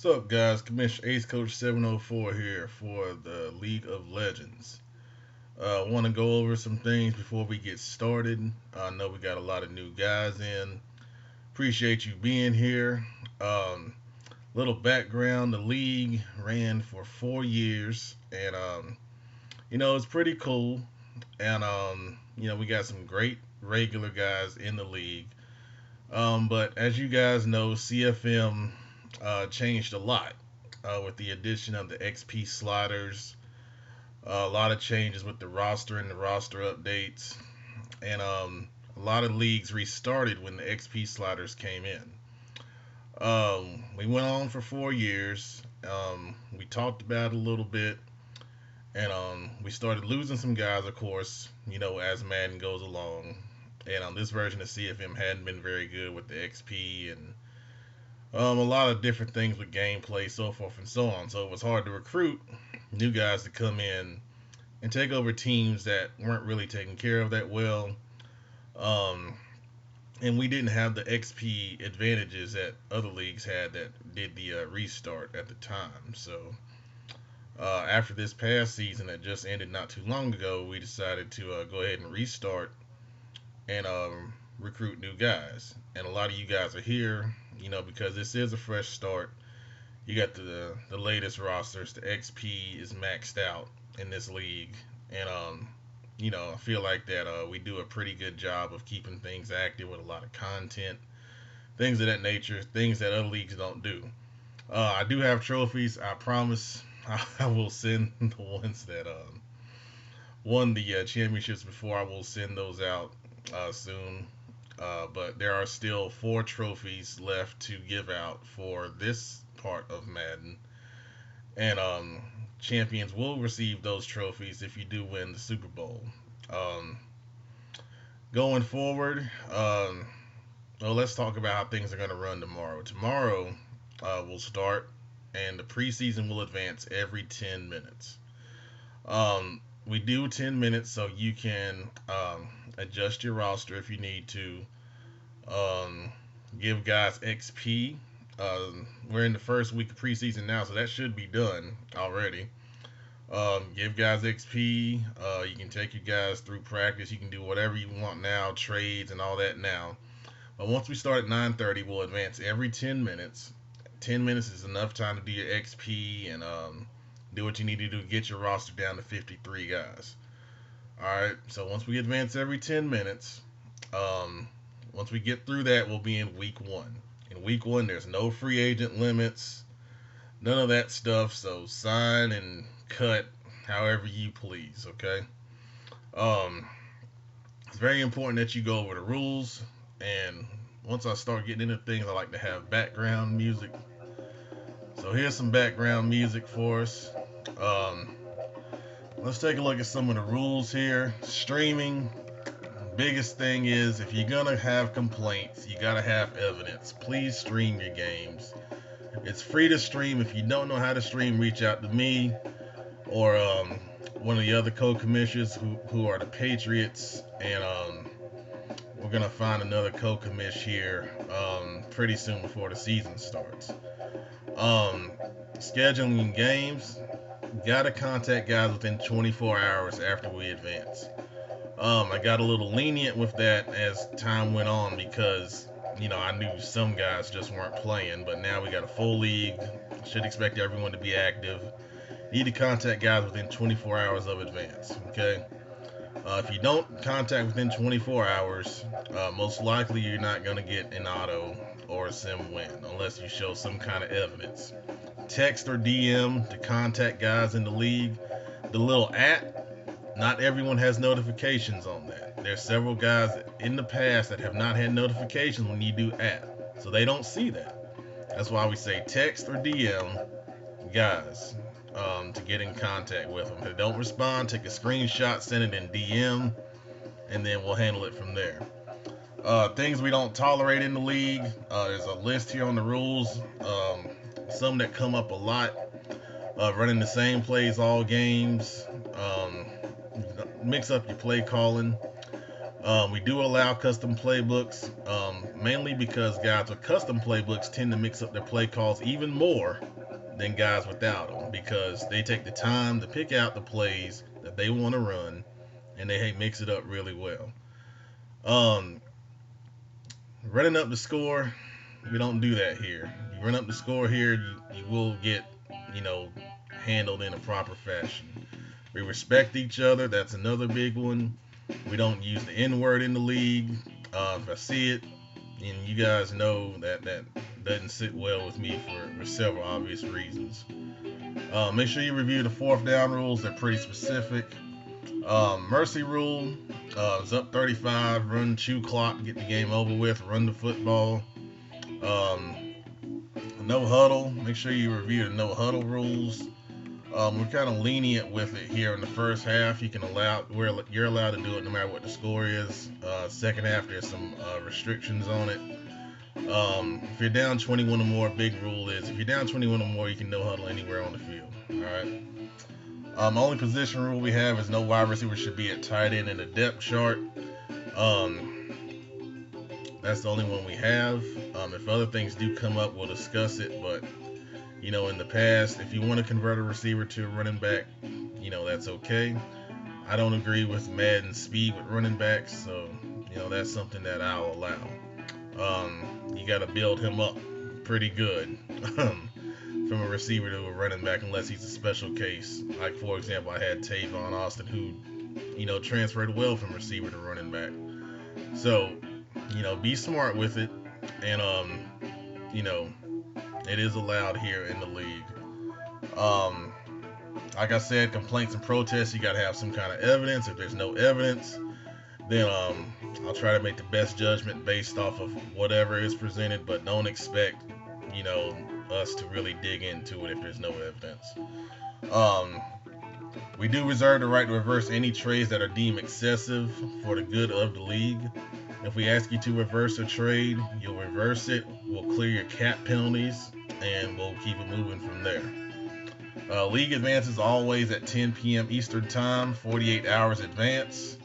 What's up, guys? Commish AceCoach704 here for the League of Legends. I want to go over some things before we get started. I know we got a lot of new guys in. Appreciate you being here. Little background: the league ran for 4 years, and it's pretty cool. And we got some great regular guys in the league. But as you guys know, CFM changed a lot with the addition of the XP sliders. A lot of changes with the roster and the roster updates, and a lot of leagues restarted when the XP sliders came in. We went on for 4 years. We talked about it a little bit, and we started losing some guys, of course, as Madden goes along. And this version of CFM hadn't been very good with the XP and a lot of different things with gameplay, so forth and so on. So it was hard to recruit new guys to come in and take over teams that weren't really taken care of that well. Um, and we didn't have the XP advantages that other leagues had that did the restart at the time. So after this past season that just ended not too long ago, we decided to go ahead and restart and recruit new guys. And a lot of you guys are here, because this is a fresh start. You got the latest rosters. The XP is maxed out in this league, and I feel like that we do a pretty good job of keeping things active with a lot of content, things of that nature, things that other leagues don't do. I do have trophies. I promise I will send the ones that won the championships before. I will send those out soon. But there are still 4 trophies left to give out for this part of Madden. And champions will receive those trophies if you do win the Super Bowl. Um, Going forward, well, let's talk about how things are going to run tomorrow. Tomorrow will start, and the preseason will advance every 10 minutes. We do 10 minutes so you can adjust your roster if you need to. Give guys XP. We're in the first week of preseason now, so that should be done already. Give guys XP. You can take your guys through practice. You can do whatever you want now, trades and all that now. But once we start at 9:30, we'll advance every 10 minutes. 10 minutes is enough time to do your XP and do what you need to do to get your roster down to 53 guys. Alright, so once we advance every 10 minutes, once we get through that, we'll be in week 1. In week 1, there's no free agent limits, none of that stuff, so sign and cut however you please, okay? Um, it's very important that you go over the rules, and once I start getting into things, I like to have background music. So here's some background music for us. Um, let's take a look at some of the rules here. Streaming. Biggest thing is if you're gonna have complaints, you gotta have evidence. Please stream your games. It's free to stream. If you don't know how to stream, reach out to me or one of the other co-commissioners who are the Patriots, and we're gonna find another co-commish here pretty soon before the season starts. Scheduling games, gotta contact guys within 24 hours after we advance. I got a little lenient with that as time went on because, I knew some guys just weren't playing, but now we got a full league. Should expect everyone to be active. Need to contact guys within 24 hours of advance, okay? If you don't contact within 24 hours, most likely you're not going to get an auto or a sim win unless you show some kind of evidence. Text or DM to contact guys in the league. The little not everyone has notifications on that. There's several guys in the past that have not had notifications when you do so they don't see that. That's why we say text or DM guys to get in contact with them. If they don't respond, take a screenshot, send it in DM, and then we'll handle it from there. Things we don't tolerate in the league. There's a list here on the rules. Some that come up a lot. Running the same plays all games. Mix up your play calling. We do allow custom playbooks, mainly because guys with custom playbooks tend to mix up their play calls even more than guys without them because they take the time to pick out the plays that they want to run and they mix it up really well. Um, Running up the score, we don't do that here. You run up the score here, you will get, you know, handled in a proper fashion. We respect each other. That's another big one. We don't use the N word in the league. If I see it, and you guys know that doesn't sit well with me for several obvious reasons. Make sure you review the fourth down rules. They're pretty specific. Mercy rule is up 35. Run, chew clock, get the game over with. Run the football. Um, no huddle. Make sure you review the no huddle rules. We're kind of lenient with it here in the first half. You're allowed to do it no matter what the score is. Second half, there's some restrictions on it. If you're down 21 or more, big rule is if you're down 21 or more, you can no huddle anywhere on the field. All right. The only position rule we have is no wide receiver should be at tight end in the depth chart. That's the only one we have. If other things do come up, we'll discuss it. But you know, in the past, if you want to convert a receiver to a running back, you know, that's okay. I don't agree with Madden speed with running backs, so you know that's something that I'll allow. You got to build him up pretty good from a receiver to a running back, unless he's a special case. Like for example, I had Tavon Austin, who, you know, transferred well from receiver to running back. So, you know, be smart with it, and you know, it is allowed here in the league. Like I said, complaints and protests, you got to have some kind of evidence. If there's no evidence, then I'll try to make the best judgment based off of whatever is presented, but don't expect, you know, us to really dig into it if there's no evidence. We do reserve the right to reverse any trades that are deemed excessive for the good of the league. If we ask you to reverse a trade, you'll reverse it. We'll clear your cap penalties, and we'll keep it moving from there. League advances always at 10 p.m. Eastern Time, 48 hours advance.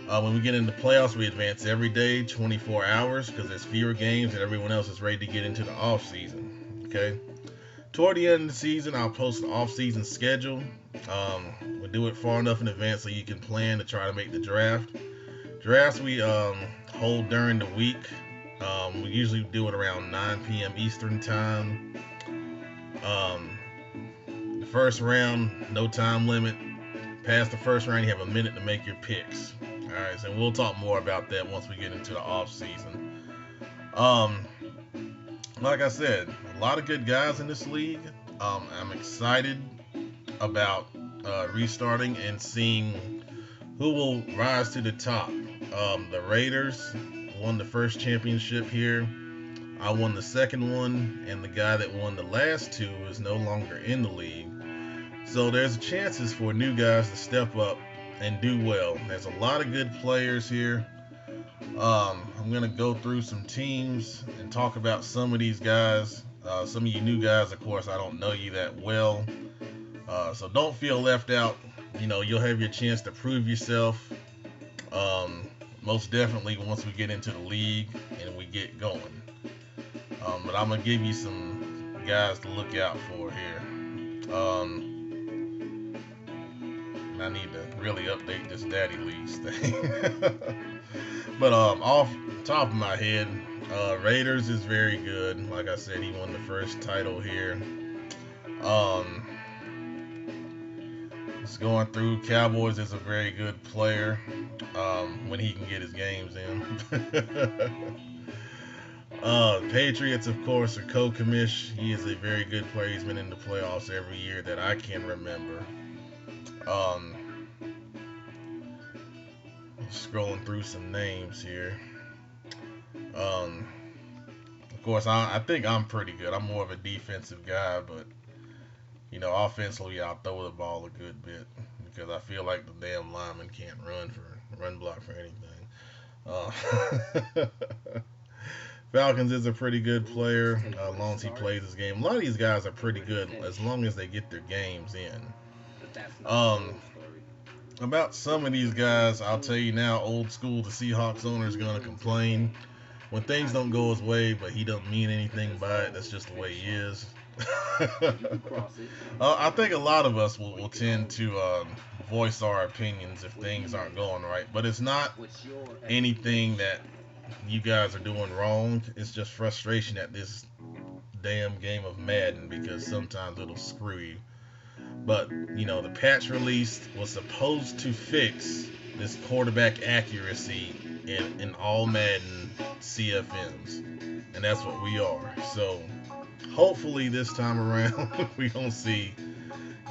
When we get into playoffs, we advance every day, 24 hours, because there's fewer games and everyone else is ready to get into the off season. Okay. Toward the end of the season, I'll post the off season schedule. We'll do it far enough in advance so you can plan to try to make the draft. Drafts we hold during the week. We usually do it around 9 p.m. Eastern Time. The first round, no time limit. Past the first round, you have a minute to make your picks. All right, so we'll talk more about that once we get into the off season. Like I said, a lot of good guys in this league. I'm excited about restarting and seeing who will rise to the top. The Raiders won the first championship here. I won the second one, and the guy that won the last two is no longer in the league. So there's chances for new guys to step up and do well. There's a lot of good players here. I'm going to go through some teams and talk about some of these guys. Some of you new guys, of course, I don't know you that well. So don't feel left out. You know, you'll have your chance to prove yourself. Most definitely once we get into the league and we get going. But I'm going to give you some guys to look out for here. I need to really update this Daddy Leagues thing. But off the top of my head, Raiders is very good. Like I said, he won the first title here. Just going through, Cowboys is a very good player when he can get his games in. Patriots, of course, are Commish. He is a very good player. He's been in the playoffs every year that I can remember. Scrolling through some names here. Of course, I think I'm pretty good. I'm more of a defensive guy, but you know, offensively, I'll throw the ball a good bit because I feel like the damn lineman can't run block for anything. Falcons is a pretty good player as long as he plays his game. A lot of these guys are pretty good as long as they get their games in. About some of these guys, I'll tell you now, old school, the Seahawks owner is going to complain when things don't go his way, but he don't mean anything by it. That's just the way he is. I think a lot of us will tend to voice our opinions if things aren't going right, but it's not anything that you guys are doing wrong. It's just frustration at this damn game of Madden because sometimes it'll screw you. But, the patch release was supposed to fix this quarterback accuracy in all Madden CFMs. And that's what we are. So, hopefully this time around, we don't see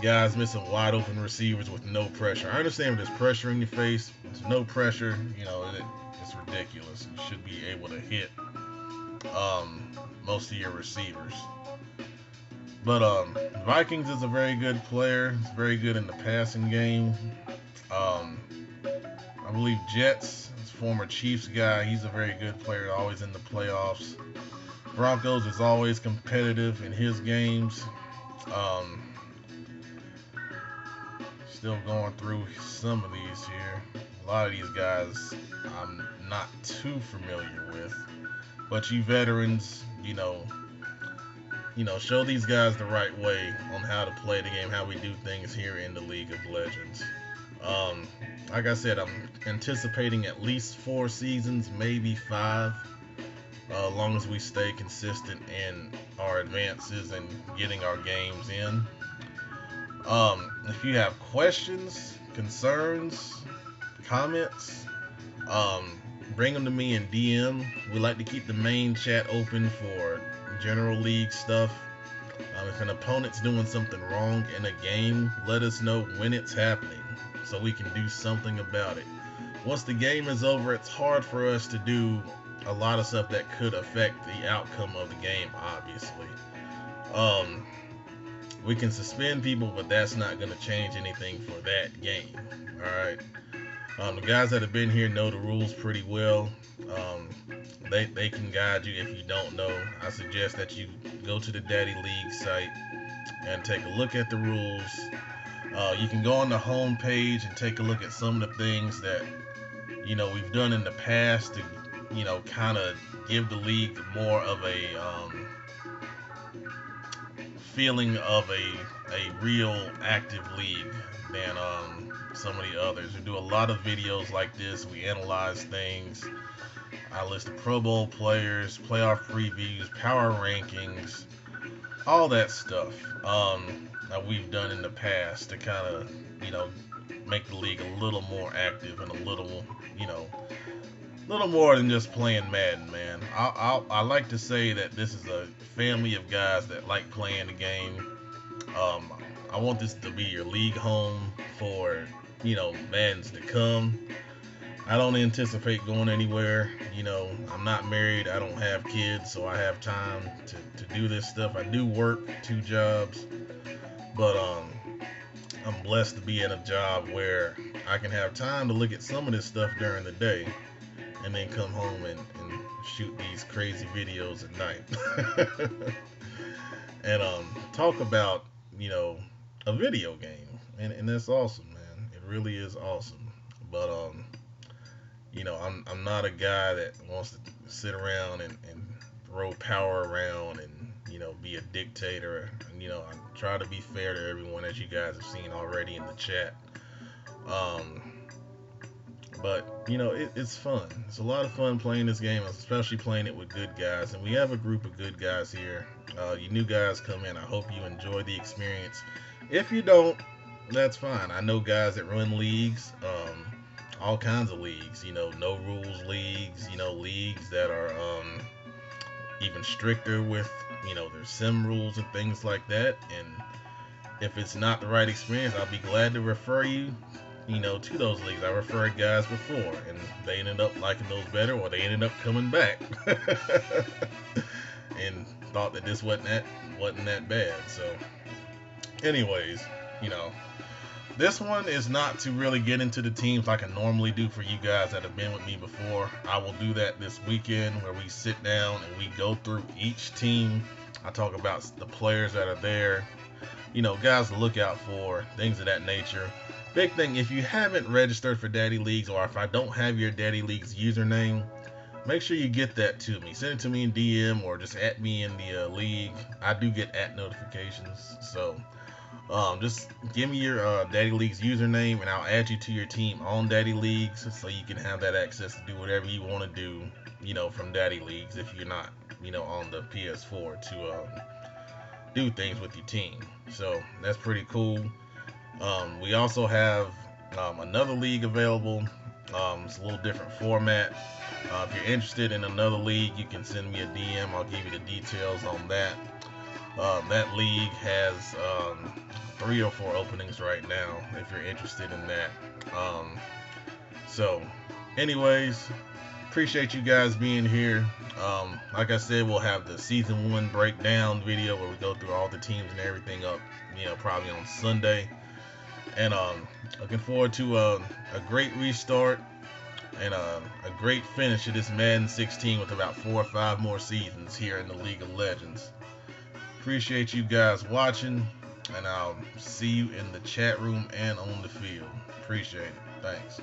guys missing wide open receivers with no pressure. I understand if there's pressure in your face. There's no pressure, it's ridiculous. You should be able to hit most of your receivers. But Vikings is a very good player. He's very good in the passing game. I believe Jets, his former Chiefs guy, he's a very good player, always in the playoffs. Broncos is always competitive in his games. Still going through some of these here. A lot of these guys I'm not too familiar with. But you veterans, show these guys the right way on how to play the game, how we do things here in the League of Legends. Like I said, I'm anticipating at least 4 seasons, maybe 5, as long as we stay consistent in our advances and getting our games in. If you have questions, concerns, comments, bring them to me in DM. We like to keep the main chat open for general league stuff. If an opponent's doing something wrong in a game, let us know when it's happening so we can do something about it. Once the game is over, it's hard for us to do a lot of stuff that could affect the outcome of the game, obviously. We can suspend people, but that's not going to change anything for that game. Alright? The guys that have been here know the rules pretty well. They can guide you if you don't know. I suggest that you go to the Daddy League site and take a look at the rules. You can go on the home page and take a look at some of the things that we've done in the past to kind of give the league more of a feeling of a real active league than some of the others. We do a lot of videos like this. We analyze things. I list the Pro Bowl players, playoff previews, power rankings, all that stuff that we've done in the past to kind of, make the league a little more active and a little more than just playing Madden, man. I like to say that this is a family of guys that like playing the game. I want this to be your league home for, Maddens to come. I don't anticipate going anywhere. I'm not married. I don't have kids, so I have time to do this stuff. I do work 2 jobs, but I'm blessed to be in a job where I can have time to look at some of this stuff during the day and then come home and shoot these crazy videos at night. And talk about, a video game. And that's awesome, man. It really is awesome. But I'm not a guy that wants to sit around and throw power around and be a dictator. And, I try to be fair to everyone, as you guys have seen already in the chat. But it's fun. It's a lot of fun playing this game, especially playing it with good guys. And we have a group of good guys here. You new guys come in, I hope you enjoy the experience. If you don't, that's fine. I know guys that run leagues, all kinds of leagues, no rules leagues, leagues that are even stricter with, their sim rules and things like that. And if it's not the right experience, I'll be glad to refer you, to those leagues. I referred guys before, and they ended up liking those better, or they ended up coming back and thought that this wasn't that bad. So, anyways, this one is not to really get into the teams like I normally do for you guys that have been with me before. I will do that this weekend where we sit down and we go through each team. I talk about the players that are there, guys to look out for, things of that nature. Big thing, if you haven't registered for Daddy Leagues, or if I don't have your Daddy Leagues username, make sure you get that to me. Send it to me in DM or just at me in the league. I do get at notifications, so just give me your Daddy Leagues username, and I'll add you to your team on Daddy Leagues, so you can have that access to do whatever you want to do, from Daddy Leagues if you're not, on the PS4 to do things with your team. So that's pretty cool. We also have another league available. It's a little different format. If you're interested in another league, you can send me a DM. I'll give you the details on that. That league has 3 or 4 openings right now if you're interested in that. So, anyways, appreciate you guys being here. Like I said, we'll have the season 1 breakdown video where we go through all the teams and everything up, probably on Sunday. And looking forward to a great restart and a great finish of this Madden 16 with about 4 or 5 more seasons here in the League of Legends. Appreciate you guys watching, and I'll see you in the chat room and on the field. Appreciate it. Thanks.